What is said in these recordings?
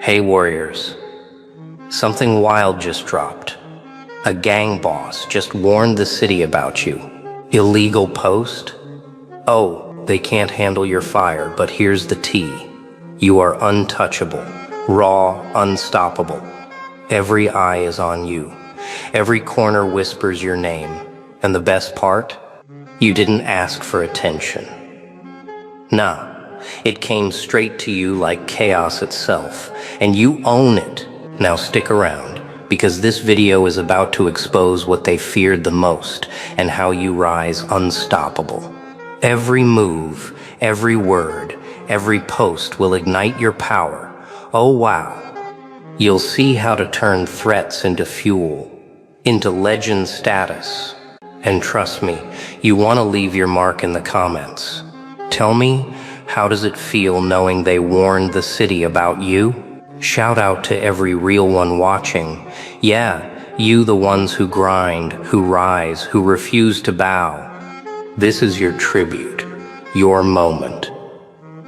Hey warriors, something wild just dropped. A gang boss just warned the city about you. Illegal post? Oh, they can't handle your fire, but here's the tea. You are untouchable, raw, unstoppable. Every eye is on you. Every corner whispers your name. And the best part? You didn't ask for attention. Nah. It came straight to you like chaos itself, and you own it. Now stick around, because this video is about to expose what they feared the most and how you rise unstoppable. Every move, every word, every post will ignite your power. Oh wow. You'll see how to turn threats into fuel, into legend status. And trust me, you want to leave your mark in the comments. Tell me, how does it feel knowing they warned the city about you? Shout out to every real one watching. Yeah, you the ones who grind, who rise, who refuse to bow. This is your tribute, your moment,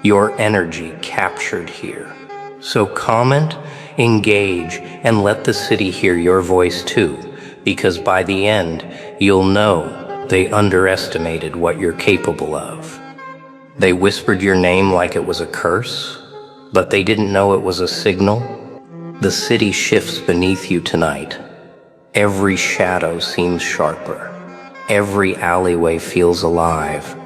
your energy captured here. So comment, engage, and let the city hear your voice too, because by the end, you'll know they underestimated what you're capable of. They whispered your name like it was a curse, but they didn't know it was a signal. The city shifts beneath you tonight. Every shadow seems sharper. Every alleyway feels alive.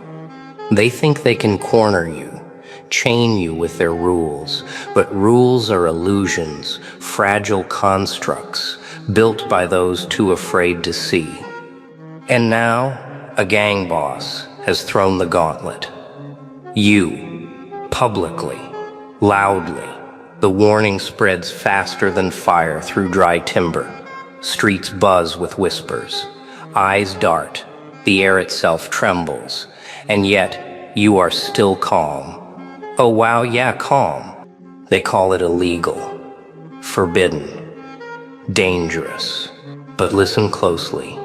They think they can corner you, chain you with their rules, but rules are illusions, fragile constructs, built by those too afraid to see. And now, a gang boss has thrown the gauntlet. You, publicly, loudly, the warning spreads faster than fire through dry timber. Streets buzz with whispers. Eyes dart. The air itself trembles. And yet, you are still calm. Oh wow, yeah, calm. They call it illegal, forbidden, dangerous. But listen closely.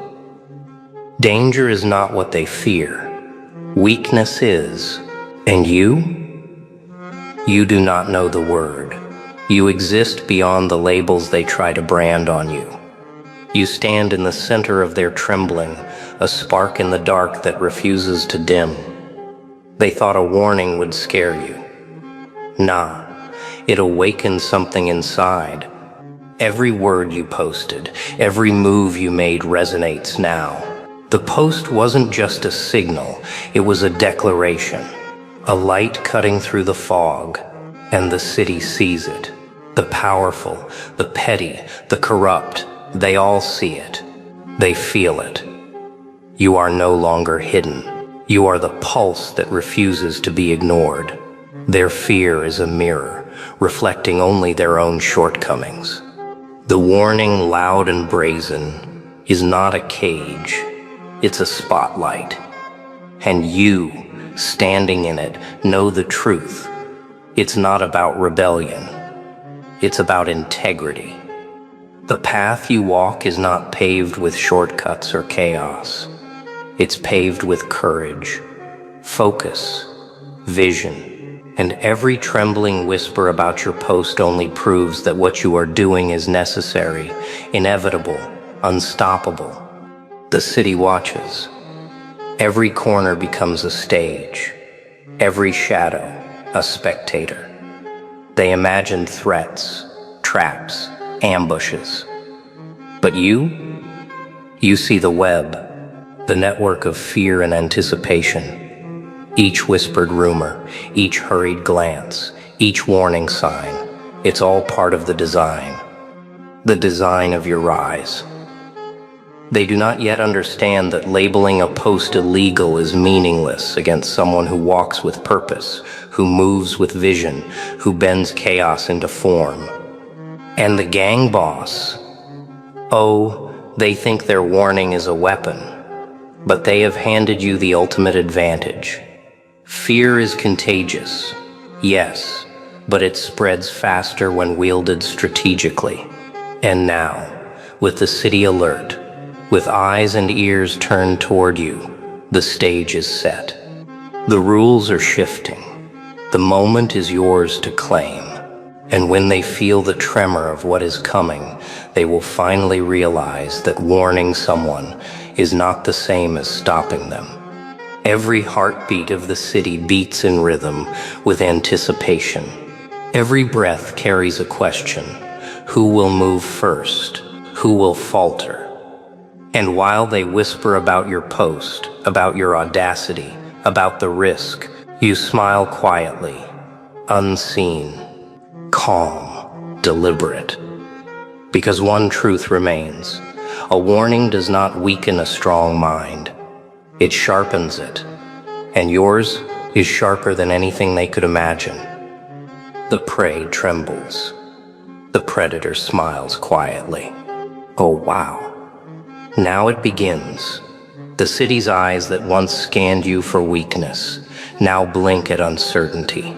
Danger is not what they fear. Weakness is. And you? You do not know the word. You exist beyond the labels they try to brand on you. You stand in the center of their trembling, a spark in the dark that refuses to dim. They thought a warning would scare you. Nah, it awakened something inside. Every word you posted, every move you made resonates now. The post wasn't just a signal, it was a declaration. A light cutting through the fog, and the city sees it. The powerful, the petty, the corrupt, they all see it. They feel it. You are no longer hidden. You are the pulse that refuses to be ignored. Their fear is a mirror, reflecting only their own shortcomings. The warning, loud and brazen, is not a cage. It's a spotlight. And you, standing in it, know the truth. It's not about rebellion. It's about integrity. The path you walk is not paved with shortcuts or chaos. It's paved with courage, focus, vision, and every trembling whisper about your post only proves that what you are doing is necessary, inevitable, unstoppable. The city watches. Every corner becomes a stage, every shadow a spectator. They imagined threats, traps, ambushes. But you see the web, the network of fear and anticipation. Each whispered rumor, each hurried glance, each warning sign, it's all part of the design of your rise. They do not yet understand that labeling a post illegal is meaningless against someone who walks with purpose, who moves with vision, who bends chaos into form. And the gang boss, oh, they think their warning is a weapon, but they have handed you the ultimate advantage. Fear is contagious, yes, but it spreads faster when wielded strategically. And now, with the city alert, with eyes and ears turned toward you, the stage is set. The rules are shifting. The moment is yours to claim. And when they feel the tremor of what is coming, they will finally realize that warning someone is not the same as stopping them. Every heartbeat of the city beats in rhythm with anticipation. Every breath carries a question. Who will move first? Who will falter? And while they whisper about your post, about your audacity, about the risk, you smile quietly, unseen, calm, deliberate. Because one truth remains: a warning does not weaken a strong mind. It sharpens it, and yours is sharper than anything they could imagine. The prey trembles. The predator smiles quietly. Oh, wow. Now it begins. The city's eyes that once scanned you for weakness now blink at uncertainty.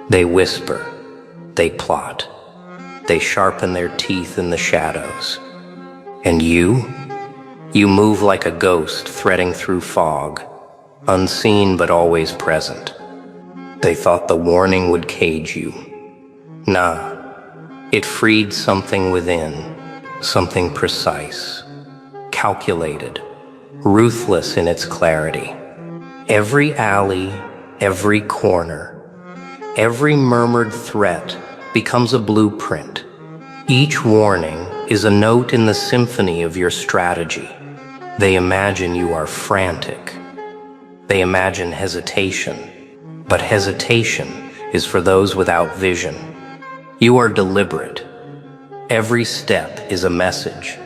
They whisper. They plot. They sharpen their teeth in the shadows. And you move like a ghost threading through fog, unseen but always present. They thought the warning would cage you. Nah, it freed something within, something precise, calculated, ruthless in its clarity. Every alley, every corner, every murmured threat becomes a blueprint. Each warning is a note in the symphony of your strategy. They imagine you are frantic. They imagine hesitation. But hesitation is for those without vision. You are deliberate. Every step is a message.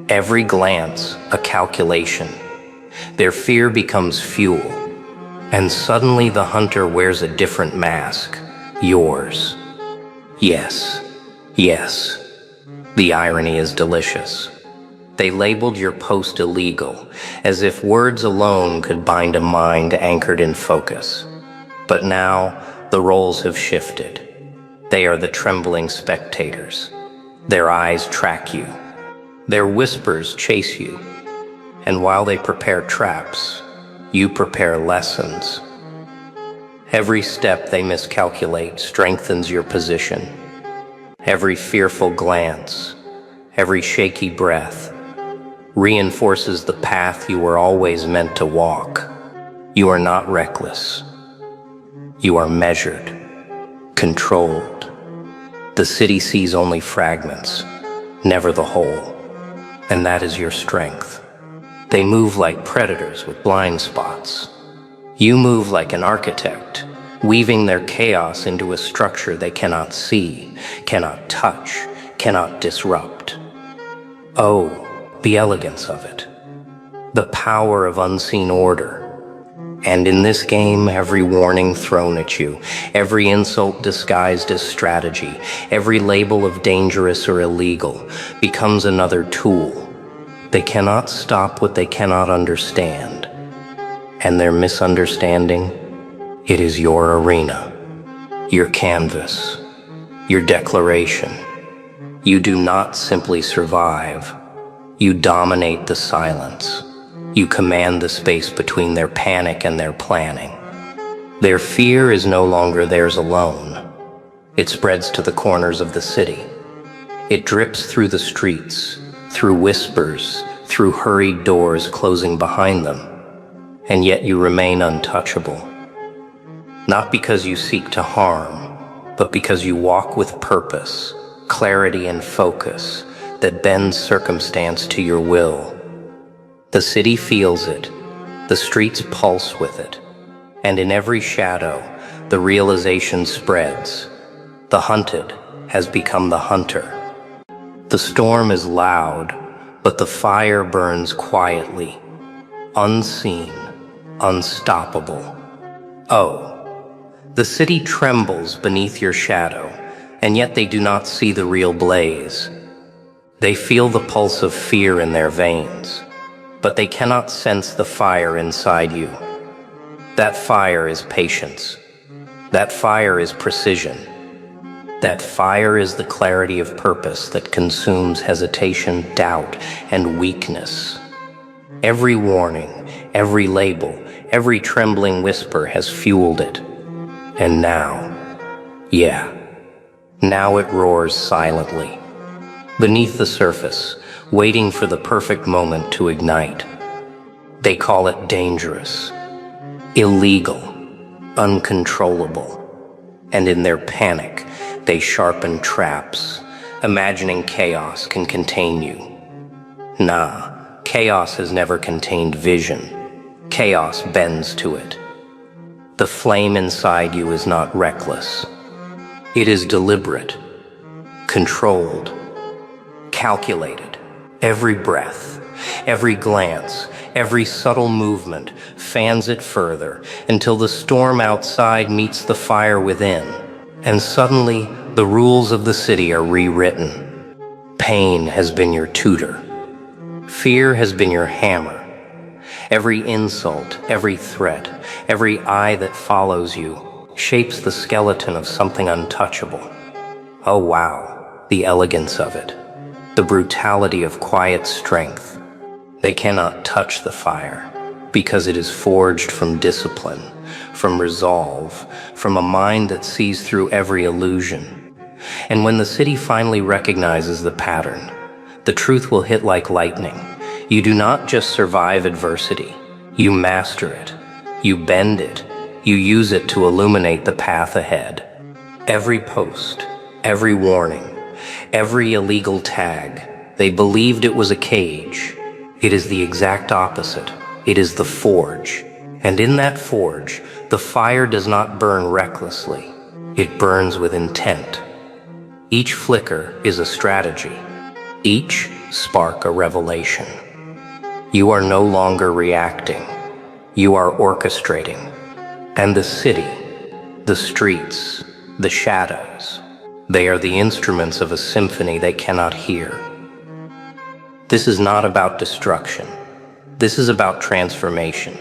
Every glance a calculation. Their fear becomes fuel. And suddenly the hunter wears a different mask. Yours. Yes. Yes. The irony is delicious. They labeled your post illegal, as if words alone could bind a mind anchored in focus. But now, the roles have shifted. They are the trembling spectators. Their eyes track you. Their whispers chase you. And while they prepare traps, you prepare lessons. Every step they miscalculate strengthens your position. Every fearful glance, every shaky breath, reinforces the path you were always meant to walk. You are not reckless. You are measured, controlled. The city sees only fragments, never the whole. And that is your strength. They move like predators with blind spots. You move like an architect, weaving their chaos into a structure they cannot see, cannot touch, cannot disrupt. Oh, the elegance of it. The power of unseen order. And in this game, every warning thrown at you, every insult disguised as strategy, every label of dangerous or illegal becomes another tool. They cannot stop what they cannot understand. And their misunderstanding, it is your arena, your canvas, your declaration. You do not simply survive. You dominate the silence. You command the space between their panic and their planning. Their fear is no longer theirs alone. It spreads to the corners of the city. It drips through the streets, through whispers, through hurried doors closing behind them. And yet you remain untouchable. Not because you seek to harm, but because you walk with purpose, clarity and focus that bends circumstance to your will. The city feels it, the streets pulse with it, and in every shadow, the realization spreads. The hunted has become the hunter. The storm is loud, but the fire burns quietly, unseen, unstoppable. Oh, the city trembles beneath your shadow, and yet they do not see the real blaze. They feel the pulse of fear in their veins, but they cannot sense the fire inside you. That fire is patience. That fire is precision. That fire is the clarity of purpose that consumes hesitation, doubt, and weakness. Every warning, every label, every trembling whisper has fueled it. And now, Now it roars silently. Beneath the surface, waiting for the perfect moment to ignite. They call it dangerous, illegal, uncontrollable. And in their panic, they sharpen traps, imagining chaos can contain you. Nah, chaos has never contained vision. Chaos bends to it. The flame inside you is not reckless. It is deliberate, controlled, calculated. Every breath, every glance, every subtle movement fans it further until the storm outside meets the fire within, and suddenly the rules of the city are rewritten. Pain has been your tutor. Fear has been your hammer. Every insult, every threat, every eye that follows you shapes the skeleton of something untouchable. Oh wow, the elegance of it. The brutality of quiet strength. They cannot touch the fire because it is forged from discipline, from resolve, from a mind that sees through every illusion. And when the city finally recognizes the pattern, the truth will hit like lightning. You do not just survive adversity, you master it, you bend it, you use it to illuminate the path ahead. Every post, every warning, every illegal tag, they believed it was a cage. It is the exact opposite. It is the forge. And in that forge, the fire does not burn recklessly. It burns with intent. Each flicker is a strategy. Each spark a revelation. You are no longer reacting. You are orchestrating. And the city, the streets, the shadows, they are the instruments of a symphony they cannot hear. This is not about destruction. This is about transformation.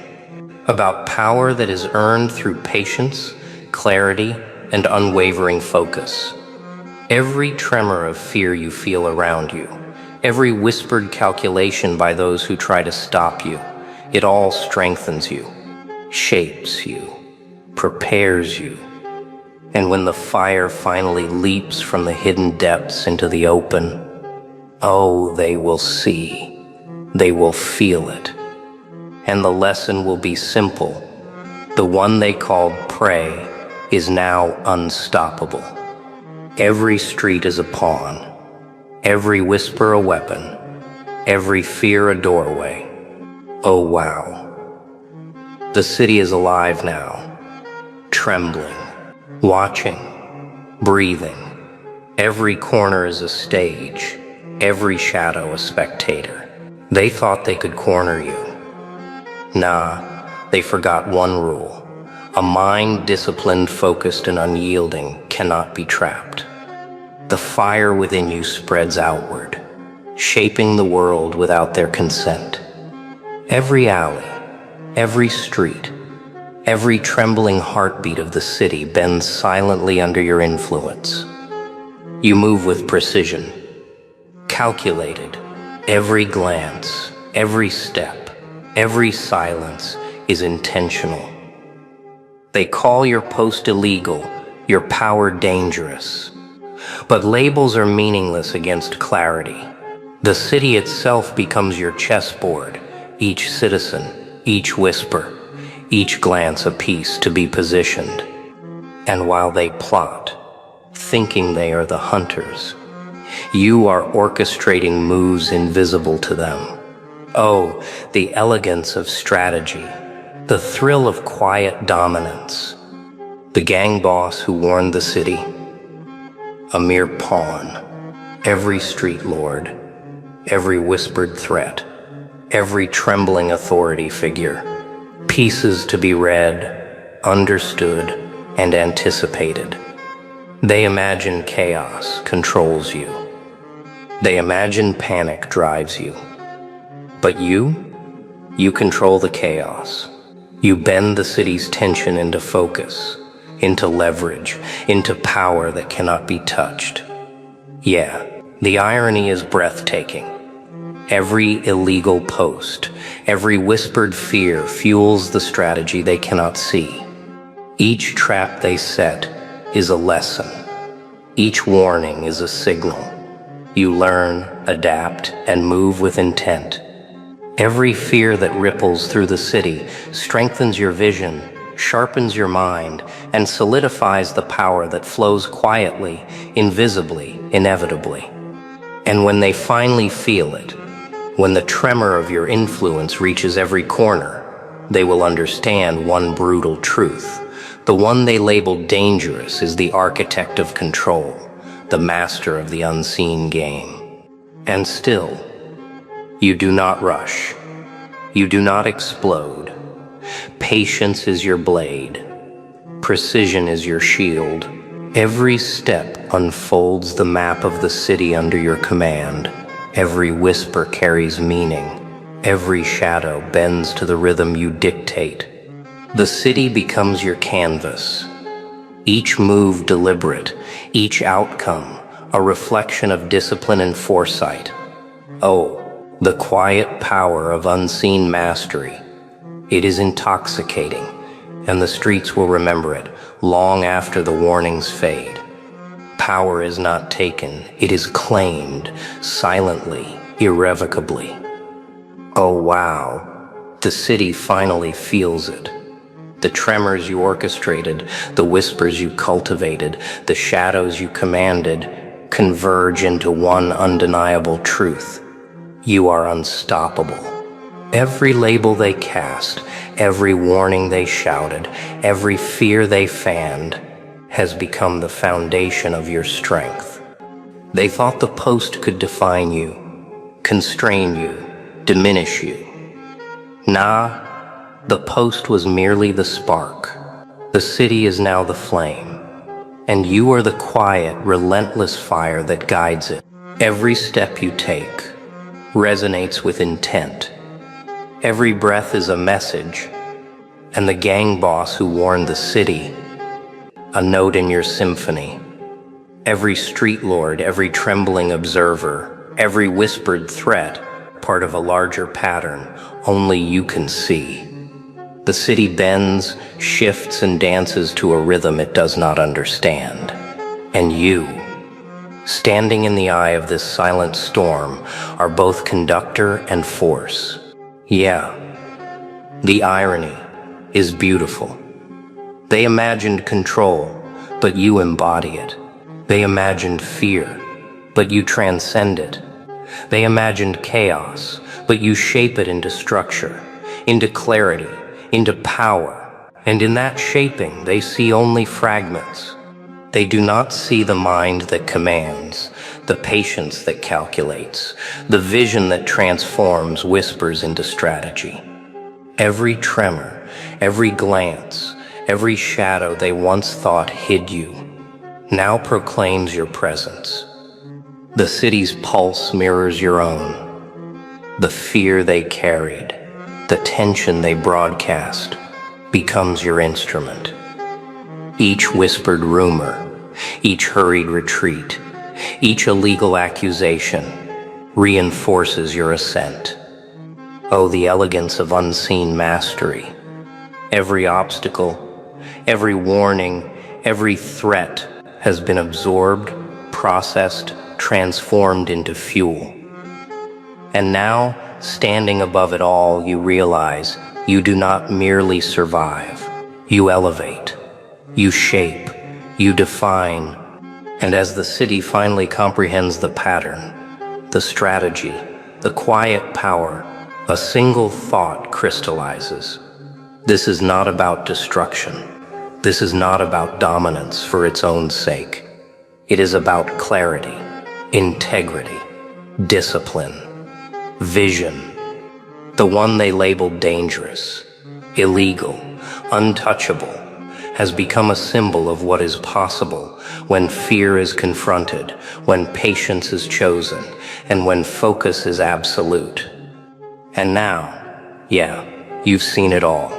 About power that is earned through patience, clarity, and unwavering focus. Every tremor of fear you feel around you, every whispered calculation by those who try to stop you, it all strengthens you, shapes you, prepares you. And when the fire finally leaps from the hidden depths into the open, oh, they will see, they will feel it. And the lesson will be simple. The one they called prey is now unstoppable. Every street is a pawn, every whisper a weapon, every fear a doorway. Oh wow. The city is alive now, trembling, watching, breathing. Every corner is a stage, every shadow a spectator. They thought they could corner you. Nah, they forgot one rule. A mind disciplined, focused, and unyielding cannot be trapped. The fire within you spreads outward, shaping the world without their consent. Every alley, every street, every trembling heartbeat of the city bends silently under your influence. You move with precision, calculated. Every glance, every step, every silence is intentional. They call your post illegal, your power dangerous. But labels are meaningless against clarity. The city itself becomes your chessboard, each citizen, each whisper, each glance a piece to be positioned. And while they plot, thinking they are the hunters, you are orchestrating moves invisible to them. Oh, the elegance of strategy, the thrill of quiet dominance. The gang boss who warned the city, a mere pawn. Every street lord, every whispered threat, every trembling authority figure. Pieces to be read, understood, and anticipated. They imagine chaos controls you. They imagine panic drives you. But you control the chaos. You bend the city's tension into focus, into leverage, into power that cannot be touched. Yeah, the irony is breathtaking. Every illegal post, every whispered fear fuels the strategy they cannot see. Each trap they set is a lesson, Each warning is a signal. You learn, adapt, and move with intent. Every fear that ripples through the city strengthens your vision, sharpens your mind, and solidifies the power that flows quietly, invisibly, inevitably. And when they finally feel it, when the tremor of your influence reaches every corner, they will understand one brutal truth. The one they labeled dangerous is the architect of control, the master of the unseen game. And still, you do not rush. You do not explode. Patience is your blade. Precision is your shield. Every step unfolds the map of the city under your command. Every whisper carries meaning. Every shadow bends to the rhythm you dictate. The city becomes your canvas. Each move deliberate, each outcome a reflection of discipline and foresight. Oh, the quiet power of unseen mastery. It is intoxicating, and the streets will remember it long after the warnings fade. Power is not taken, it is claimed, silently, irrevocably. Oh wow, the city finally feels it. The tremors you orchestrated, the whispers you cultivated, the shadows you commanded, converge into one undeniable truth. You are unstoppable. Every label they cast, every warning they shouted, every fear they fanned, has become the foundation of your strength. They thought the post could define you, constrain you, diminish you. Nah, the post was merely the spark. The city is now the flame, and you are the quiet, relentless fire that guides it. Every step you take resonates with intent. Every breath is a message, and the gang boss who warned the city, a note in your symphony. Every street lord, every trembling observer, every whispered threat, part of a larger pattern only you can see. The city bends, shifts, and dances to a rhythm it does not understand. And you, standing in the eye of this silent storm, are both conductor and force. Yeah, the irony is beautiful. They imagined control, but you embody it. They imagined fear, but you transcend it. They imagined chaos, but you shape it into structure, into clarity, into power. And in that shaping, they see only fragments. They do not see the mind that commands, the patience that calculates, the vision that transforms whispers into strategy. Every tremor, every glance, every shadow they once thought hid you, now proclaims your presence. The city's pulse mirrors your own. The fear they carried, the tension they broadcast, becomes your instrument. Each whispered rumor, each hurried retreat, each illegal accusation reinforces your ascent. Oh, the elegance of unseen mastery. Every obstacle, every warning, every threat has been absorbed, processed, transformed into fuel. And now, standing above it all, you realize you do not merely survive. You elevate, you shape, you define. And as the city finally comprehends the pattern, the strategy, the quiet power, a single thought crystallizes. This is not about destruction. This is not about dominance for its own sake. It is about clarity, integrity, discipline, vision. The one they labeled dangerous, illegal, untouchable, has become a symbol of what is possible when fear is confronted, when patience is chosen, and when focus is absolute. And now, yeah, you've seen it all.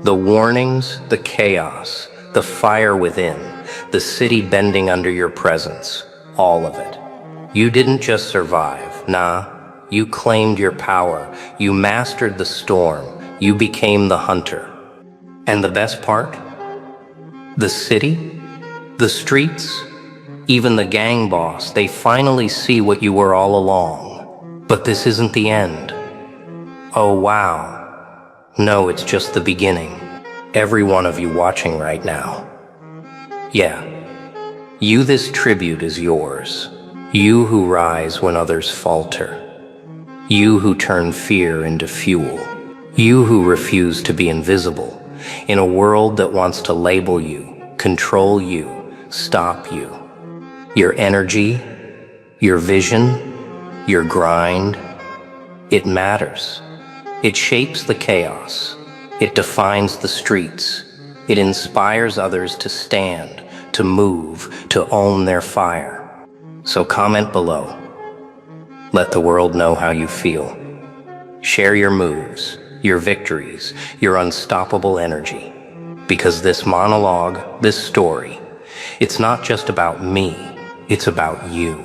The warnings, the chaos, the fire within, the city bending under your presence, all of it. You didn't just survive, nah. You claimed your power, you mastered the storm, you became the hunter. And the best part? The city, the streets, Even the gang boss, they finally see what you were all along. But this isn't the end. Oh wow. No, it's just the beginning. Every one of you watching right now. Yeah. You, this tribute is yours. You who rise when others falter. You who turn fear into fuel. You who refuse to be invisible in a world that wants to label you, control you, stop you. Your energy, your vision, your grind, it matters. It shapes the chaos. It defines the streets. It inspires others to stand, to move, to own their fire. So comment below. Let the world know how you feel. Share your moves, your victories, your unstoppable energy. Because this monologue, this story, it's not just about me, it's about you.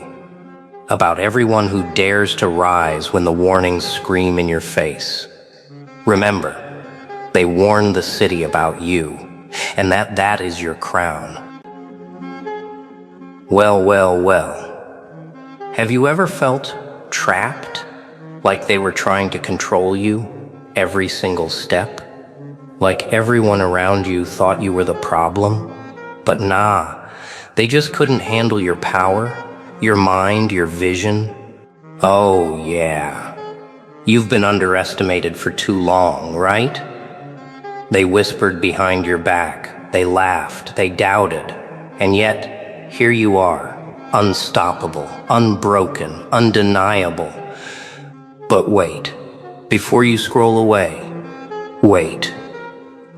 About everyone who dares to rise when the warnings scream in your face. Remember, they warned the city about you, and that is your crown. Well, well, well. Have you ever felt trapped? Like they were trying to control you every single step? Like everyone around you thought you were the problem? But nah, they just couldn't handle your power, your mind, your vision. Oh yeah. You've been underestimated for too long, right? They whispered behind your back, they laughed, they doubted, and yet, here you are, unstoppable, unbroken, undeniable. But wait, before you scroll away, wait.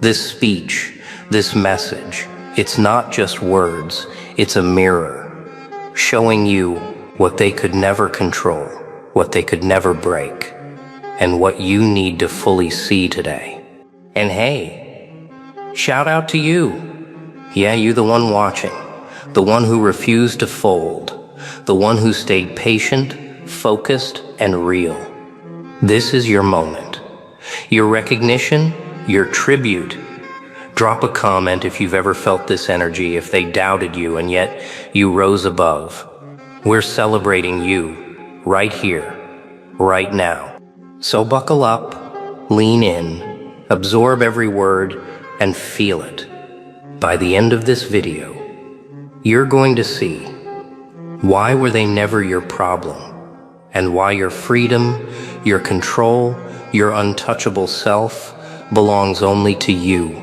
This speech, this message, it's not just words, it's a mirror, showing you what they could never control, what they could never break, and what you need to fully see today. And hey, shout out to you. Yeah, you the one watching, the one who refused to fold, the one who stayed patient, focused, and real. This is your moment. Your recognition, your tribute. Drop a comment if you've ever felt this energy, if they doubted you and yet you rose above. We're celebrating you right here, right now. So buckle up, lean in, absorb every word, and feel it. By the end of this video, you're going to see why were they never your problem, and why your freedom, your control, your untouchable self belongs only to you.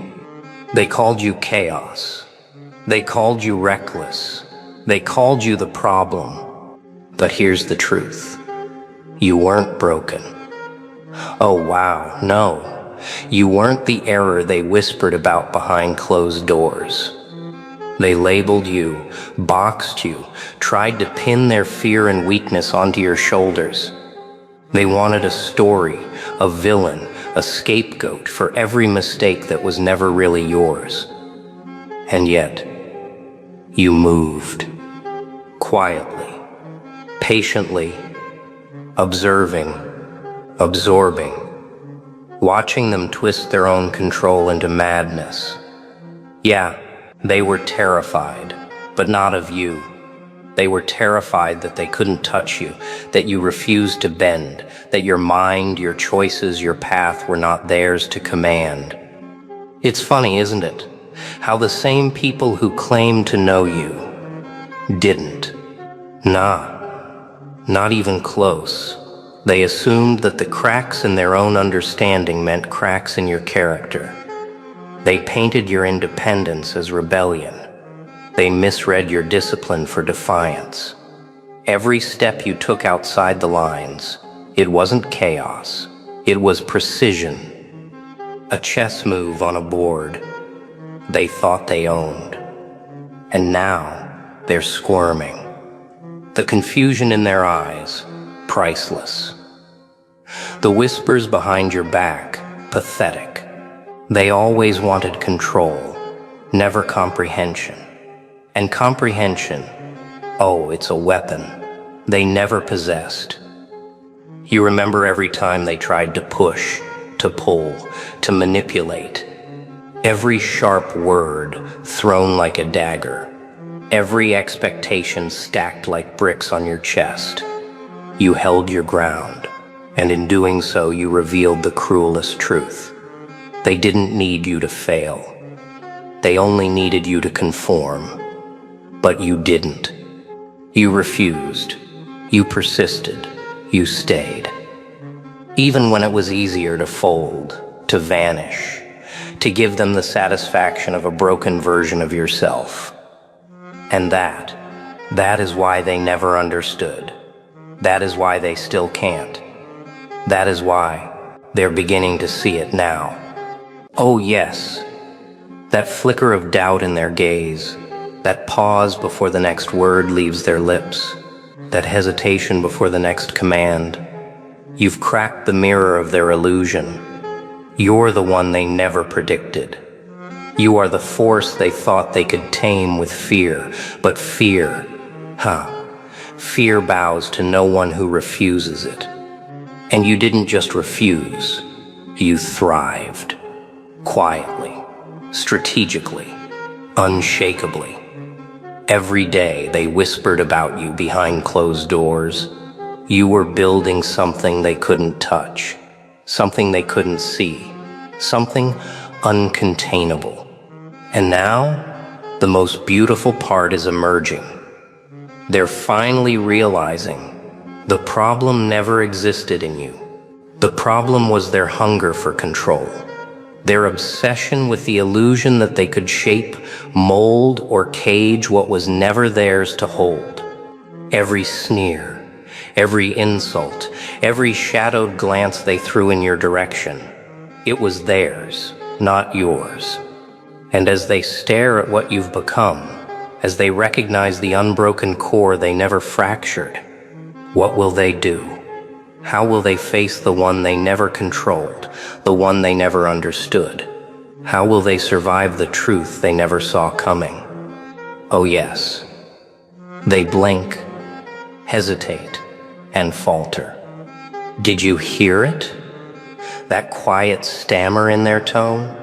They called you chaos. They called you reckless. They called you the problem. But here's the truth. You weren't broken. Oh wow, no. You weren't the error they whispered about behind closed doors. They labeled you, boxed you, tried to pin their fear and weakness onto your shoulders. They wanted a story, a villain, a scapegoat for every mistake that was never really yours. And yet, you moved. Quietly, patiently, observing, absorbing, watching them twist their own control into madness. Yeah, they were terrified, but not of you. They were terrified that they couldn't touch you, that you refused to bend, that your mind, your choices, your path were not theirs to command. It's funny, isn't it? How the same people who claimed to know you didn't. Nah, not even close. They assumed that the cracks in their own understanding meant cracks in your character. They painted your independence as rebellion. They misread your discipline for defiance. Every step you took outside the lines, it wasn't chaos. It was precision. A chess move on a board they thought they owned. And now they're squirming. The confusion in their eyes, priceless. The whispers behind your back, pathetic. They always wanted control, never comprehension. And comprehension, oh, it's a weapon they never possessed. You remember every time they tried to push, to pull, to manipulate. Every sharp word thrown like a dagger. Every expectation stacked like bricks on your chest. You held your ground, and in doing so, you revealed the cruelest truth. They didn't need you to fail. They only needed you to conform. But you didn't. You refused. You persisted. You stayed. Even when it was easier to fold, to vanish, to give them the satisfaction of a broken version of yourself. And that is why they never understood. That is why they still can't. That is why they're beginning to see it now. Oh yes, that flicker of doubt in their gaze, that pause before the next word leaves their lips, that hesitation before the next command. You've cracked the mirror of their illusion. You're the one they never predicted. You are the force they thought they could tame with fear, but fear, fear bows to no one who refuses it. And you didn't just refuse, you thrived. Quietly, strategically, unshakably. Every day they whispered about you behind closed doors. You were building something they couldn't touch, something they couldn't see, something uncontainable. And now, the most beautiful part is emerging. They're finally realizing the problem never existed in you. The problem was their hunger for control, their obsession with the illusion that they could shape, mold, or cage what was never theirs to hold. Every sneer, every insult, every shadowed glance they threw in your direction, it was theirs, not yours. And as they stare at what you've become, as they recognize the unbroken core they never fractured, what will they do? How will they face the one they never controlled, the one they never understood? How will they survive the truth they never saw coming? Oh yes, they blink, hesitate, and falter. Did you hear it? That quiet stammer in their tone?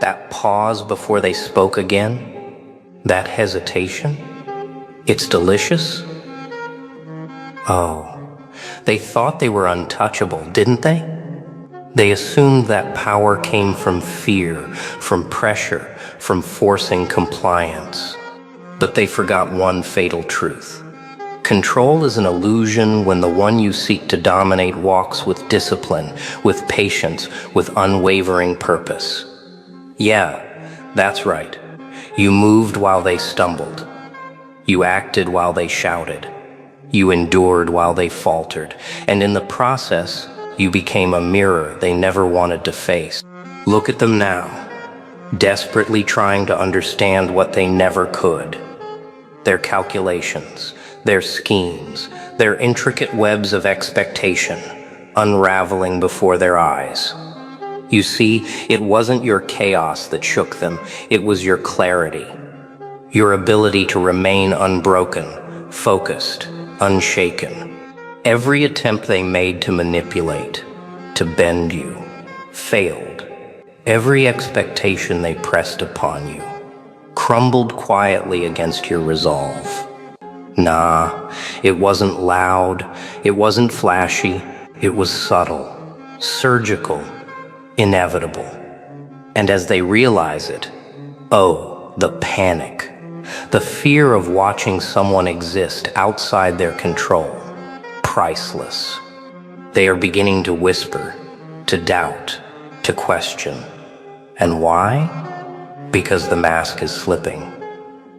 That pause before they spoke again? That hesitation? It's delicious? Oh, they thought they were untouchable, didn't they? They assumed that power came from fear, from pressure, from forcing compliance. But they forgot one fatal truth. Control is an illusion when the one you seek to dominate walks with discipline, with patience, with unwavering purpose. Yeah, that's right. You moved while they stumbled. You acted while they shouted. You endured while they faltered. And in the process, you became a mirror they never wanted to face. Look at them now, desperately trying to understand what they never could. Their calculations, their schemes, their intricate webs of expectation, unraveling before their eyes. You see, it wasn't your chaos that shook them, it was your clarity. Your ability to remain unbroken, focused, unshaken. Every attempt they made to manipulate, to bend you, failed. Every expectation they pressed upon you crumbled quietly against your resolve. Nah, it wasn't loud, it wasn't flashy, it was subtle, surgical, inevitable. And as they realize it, oh, the panic, the fear of watching someone exist outside their control, priceless. They are beginning to whisper, to doubt, to question. And why? Because the mask is slipping.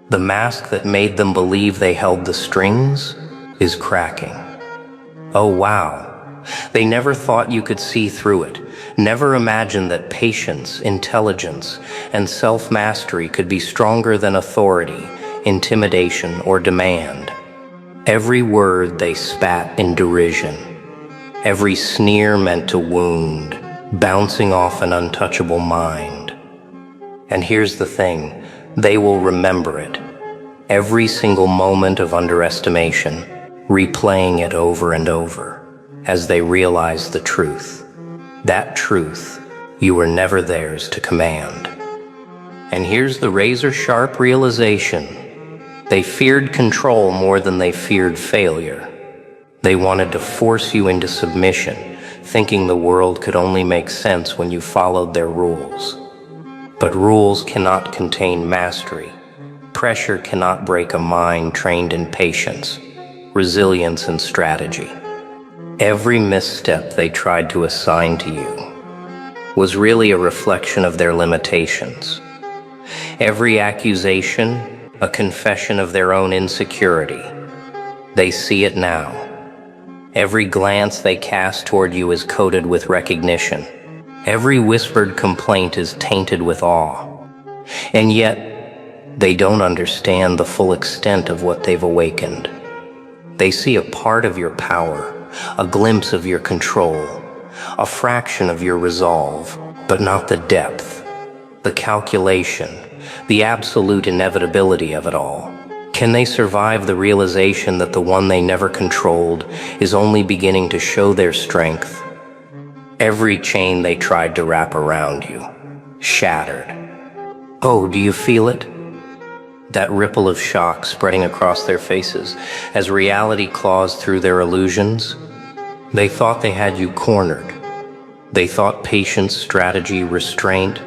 The mask that made them believe they held the strings is cracking. Oh wow, they never thought you could see through it, never imagined that patience, intelligence, and self-mastery could be stronger than authority, intimidation, or demand. Every word they spat in derision, every sneer meant to wound, bouncing off an untouchable mind. And here's the thing, they will remember it. Every single moment of underestimation, replaying it over and over, as they realize the truth. That truth, you were never theirs to command. And here's the razor-sharp realization. They feared control more than they feared failure. They wanted to force you into submission, thinking the world could only make sense when you followed their rules. But rules cannot contain mastery. Pressure cannot break a mind trained in patience, resilience, and strategy. Every misstep they tried to assign to you was really a reflection of their limitations. Every accusation, a confession of their own insecurity. They see it now. Every glance they cast toward you is coated with recognition. Every whispered complaint is tainted with awe. And yet, they don't understand the full extent of what they've awakened. They see a part of your power, a glimpse of your control, a fraction of your resolve, but not the depth, the calculation, the absolute inevitability of it all. Can they survive the realization that the one they never controlled is only beginning to show their strength? Every chain they tried to wrap around you, shattered. Oh, do you feel it? That ripple of shock spreading across their faces as reality claws through their illusions. They thought they had you cornered. They thought patience, strategy, restraint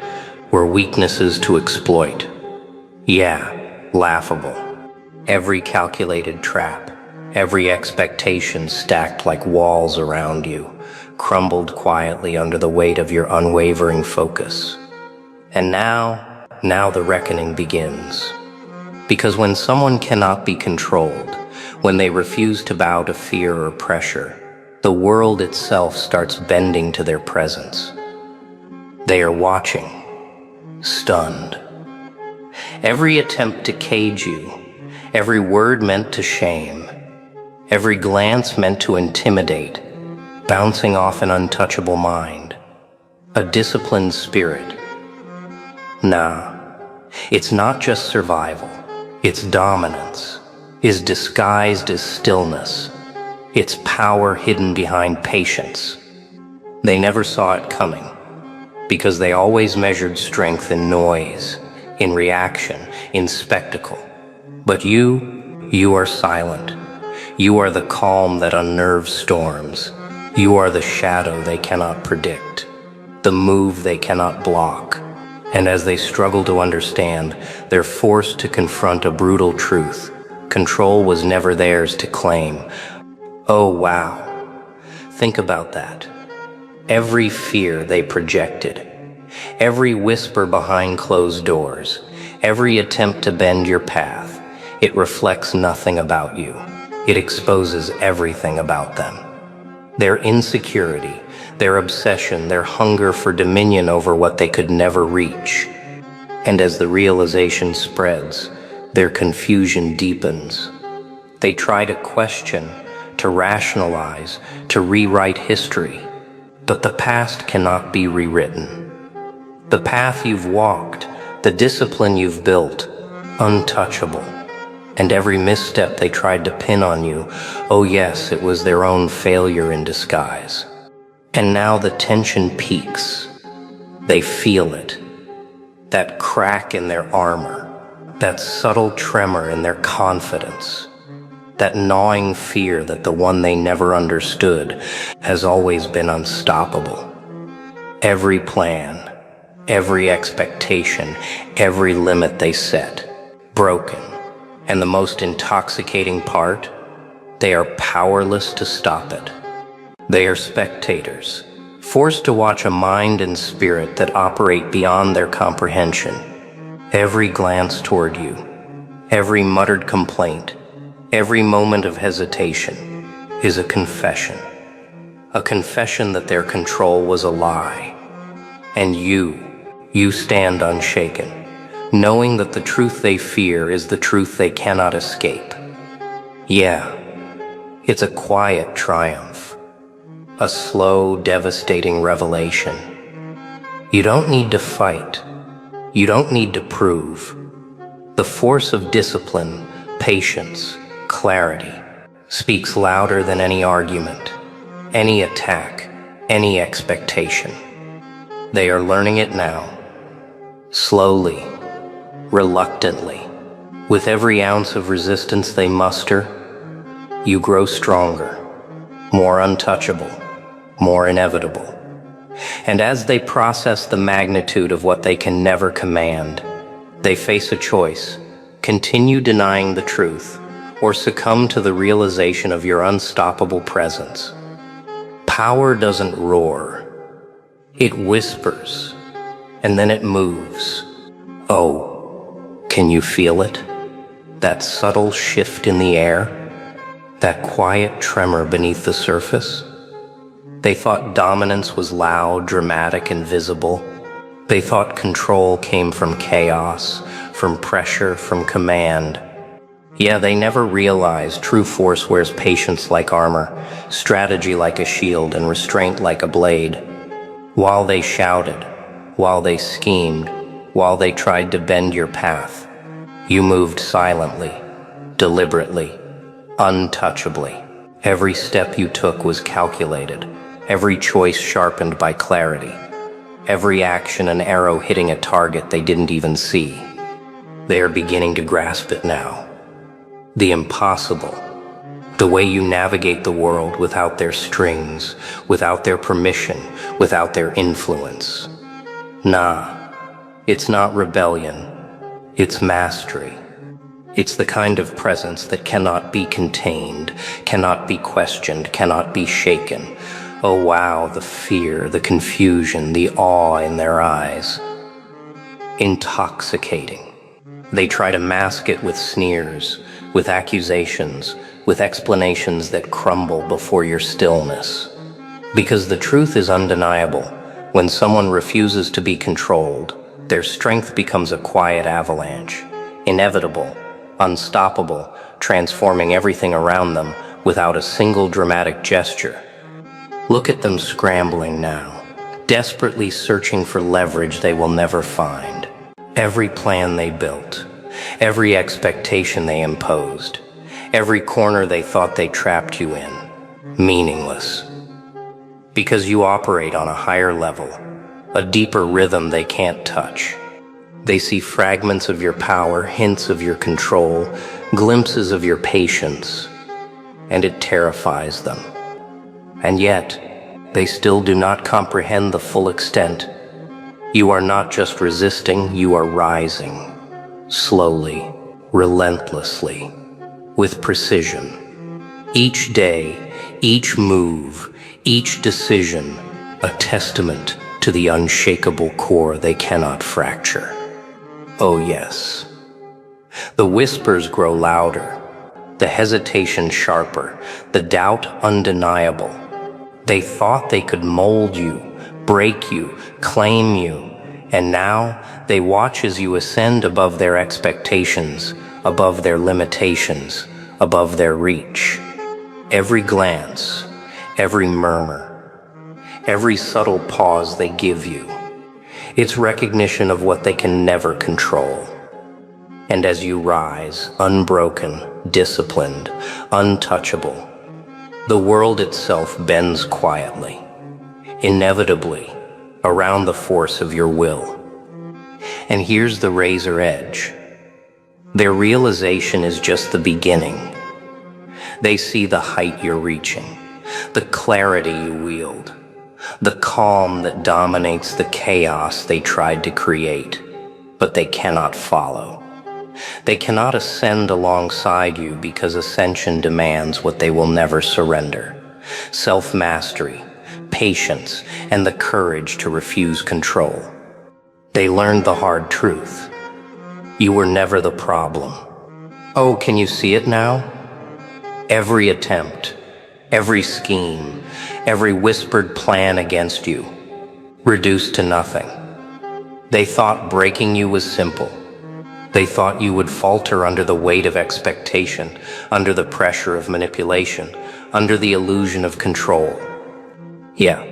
were weaknesses to exploit. Yeah, laughable. Every calculated trap, every expectation stacked like walls around you, crumbled quietly under the weight of your unwavering focus. And now the reckoning begins. Because when someone cannot be controlled, when they refuse to bow to fear or pressure, the world itself starts bending to their presence. They are watching, stunned. Every attempt to cage you, every word meant to shame, every glance meant to intimidate, bouncing off an untouchable mind, a disciplined spirit. Nah, it's not just survival. Its dominance is disguised as stillness, its power hidden behind patience. They never saw it coming, because they always measured strength in noise, in reaction, in spectacle. But you are silent. You are the calm that unnerves storms. You are the shadow they cannot predict, the move they cannot block. And as they struggle to understand, they're forced to confront a brutal truth. Control was never theirs to claim. Oh, wow. Think about that. Every fear they projected, every whisper behind closed doors, every attempt to bend your path, it reflects nothing about you. It exposes everything about them. Their insecurity, their obsession, their hunger for dominion over what they could never reach. And as the realization spreads, their confusion deepens. They try to question, to rationalize, to rewrite history. But the past cannot be rewritten. The path you've walked, the discipline you've built, untouchable. And every misstep they tried to pin on you, oh yes, it was their own failure in disguise. And now the tension peaks. They feel it. That crack in their armor, that subtle tremor in their confidence, that gnawing fear that the one they never understood has always been unstoppable. Every plan, every expectation, every limit they set, broken. And the most intoxicating part, they are powerless to stop it. They are spectators, forced to watch a mind and spirit that operate beyond their comprehension. Every glance toward you, every muttered complaint, every moment of hesitation is a confession that their control was a lie. And you stand unshaken, knowing that the truth they fear is the truth they cannot escape. Yeah, it's a quiet triumph, a slow, devastating revelation. You don't need to fight. You don't need to prove. The force of discipline, patience, clarity speaks louder than any argument, any attack, any expectation. They are learning it now, slowly, reluctantly, With every ounce of resistance they muster, you grow stronger, more untouchable, more inevitable. And as they process the magnitude of what they can never command, they face a choice: continue denying the truth, or succumb to the realization of your unstoppable presence. Power doesn't roar. It whispers, and then it moves. Oh, can you feel it? That subtle shift in the air? That quiet tremor beneath the surface? They thought dominance was loud, dramatic, and visible. They thought control came from chaos, from pressure, from command. Yeah, they never realized true force wears patience like armor, strategy like a shield, and restraint like a blade. While they shouted, while they schemed, while they tried to bend your path, you moved silently, deliberately, untouchably. Every step you took was calculated, every choice sharpened by clarity, every action an arrow hitting a target they didn't even see. They are beginning to grasp it now. The impossible, the way you navigate the world without their strings, without their permission, without their influence. Nah, it's not rebellion, it's mastery. It's the kind of presence that cannot be contained, cannot be questioned, cannot be shaken. Oh wow, the fear, the confusion, the awe in their eyes. Intoxicating. They try to mask it with sneers, with accusations, with explanations that crumble before your stillness. Because the truth is undeniable. When someone refuses to be controlled, their strength becomes a quiet avalanche, inevitable, unstoppable, transforming everything around them without a single dramatic gesture. Look at them scrambling now, desperately searching for leverage they will never find. Every plan they built, every expectation they imposed, every corner they thought they trapped you in, meaningless. Because you operate on a higher level, a deeper rhythm they can't touch. They see fragments of your power, hints of your control, glimpses of your patience, and it terrifies them. And yet, they still do not comprehend the full extent. You are not just resisting, you are rising. Slowly, relentlessly, with precision. Each day, each move, each decision, a testament to the unshakable core they cannot fracture. Oh yes. The whispers grow louder, the hesitation sharper, the doubt undeniable. They thought they could mold you, break you, claim you, and now they watch as you ascend above their expectations, above their limitations, above their reach. Every glance, every murmur, every subtle pause they give you, it's recognition of what they can never control. And as you rise, unbroken, disciplined, untouchable, the world itself bends quietly, inevitably, around the force of your will. And here's the razor edge. Their realization is just the beginning. They see the height you're reaching, the clarity you wield, the calm that dominates the chaos they tried to create, but they cannot follow. They cannot ascend alongside you because ascension demands what they will never surrender: self-mastery, patience, and the courage to refuse control. They learned the hard truth. You were never the problem. Oh, can you see it now? Every attempt, every scheme, every whispered plan against you, reduced to nothing. They thought breaking you was simple. They thought you would falter under the weight of expectation, under the pressure of manipulation, under the illusion of control. Yeah,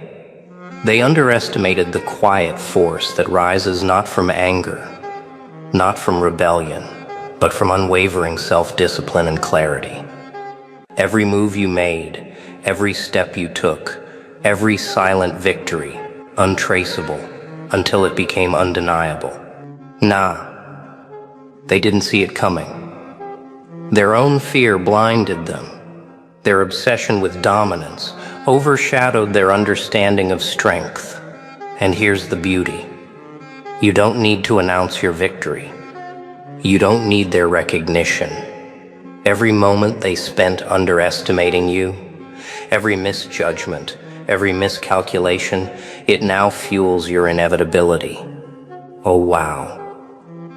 they underestimated the quiet force that rises not from anger, not from rebellion, but from unwavering self-discipline and clarity. Every move you made, every step you took, every silent victory, untraceable, until it became undeniable. Nah, they didn't see it coming. Their own fear blinded them. Their obsession with dominance overshadowed their understanding of strength. And here's the beauty. You don't need to announce your victory. You don't need their recognition. Every moment they spent underestimating you, every misjudgment, every miscalculation, it now fuels your inevitability. Oh wow.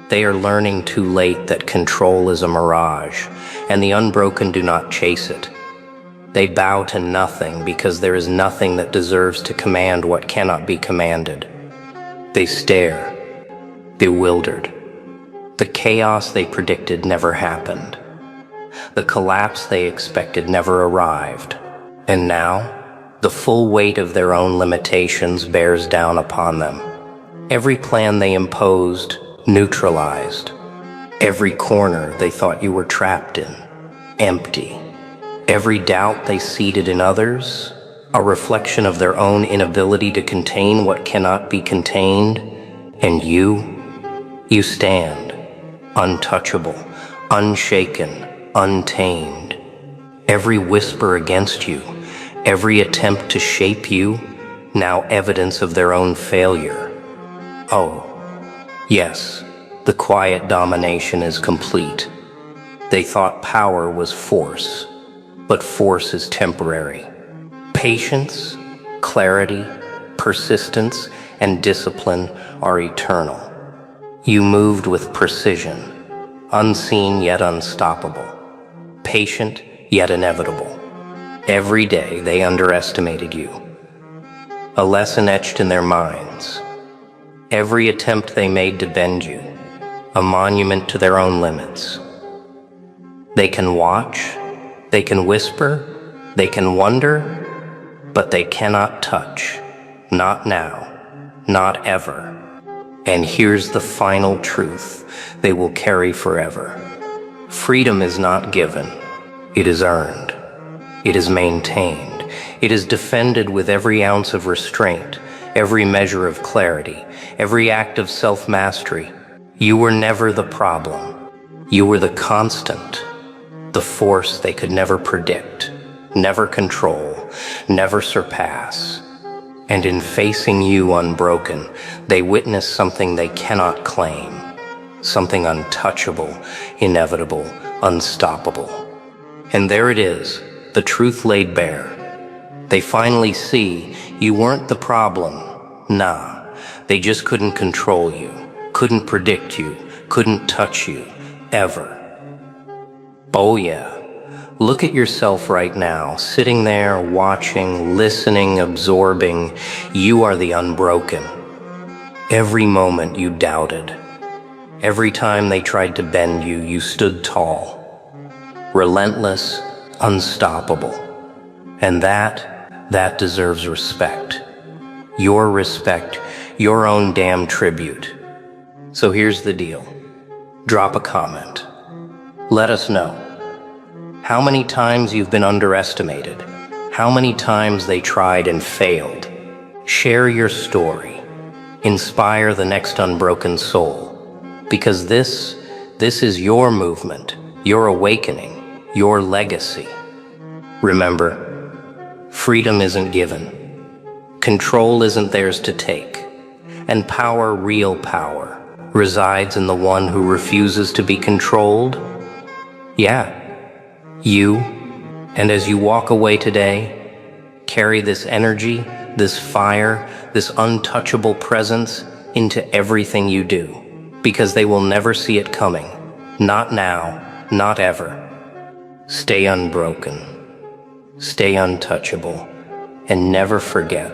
They are learning too late that control is a mirage, and the unbroken do not chase it. They bow to nothing because there is nothing that deserves to command what cannot be commanded. They stare, bewildered. The chaos they predicted never happened. The collapse they expected never arrived. And now, the full weight of their own limitations bears down upon them. Every plan they imposed, neutralized. Every corner they thought you were trapped in, empty. Every doubt they seeded in others, a reflection of their own inability to contain what cannot be contained. And you stand, untouchable, unshaken, untamed. Every whisper against you, every attempt to shape you, now evidence of their own failure. Oh, yes, the quiet domination is complete. They thought power was force, but force is temporary. Patience, clarity, persistence, and discipline are eternal. You moved with precision, unseen yet unstoppable, patient yet inevitable. Every day they underestimated you. A lesson etched in their minds. Every attempt they made to bend you, a monument to their own limits. They can watch, they can whisper, they can wonder, but they cannot touch. Not now, not ever. And here's the final truth they will carry forever. Freedom is not given, it is earned. It is maintained. It is defended with every ounce of restraint, every measure of clarity, every act of self-mastery. You were never the problem. You were the constant, the force they could never predict, never control, never surpass. And in facing you unbroken, they witness something they cannot claim, something untouchable, inevitable, unstoppable. And there it is, the truth laid bare. They finally see you weren't the problem. Nah, they just couldn't control you, couldn't predict you, couldn't touch you, ever. Oh yeah. Look at yourself right now, sitting there, watching, listening, absorbing. You are the unbroken. Every moment you doubted. Every time they tried to bend you, you stood tall. Relentless, unstoppable. And that deserves respect. Your respect, your own damn tribute. So here's the deal. Drop a comment. Let us know. How many times you've been underestimated? How many times they tried and failed? Share your story. Inspire the next unbroken soul. Because this is your movement, your awakening, your legacy. Remember, freedom isn't given. Control isn't theirs to take. And power, real power, resides in the one who refuses to be controlled. Yeah. You, and as you walk away today, carry this energy, this fire, this untouchable presence into everything you do, because they will never see it coming. Not now, not ever. Stay unbroken, stay untouchable, and never forget,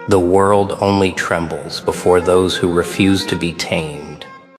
the world only trembles before those who refuse to be tamed.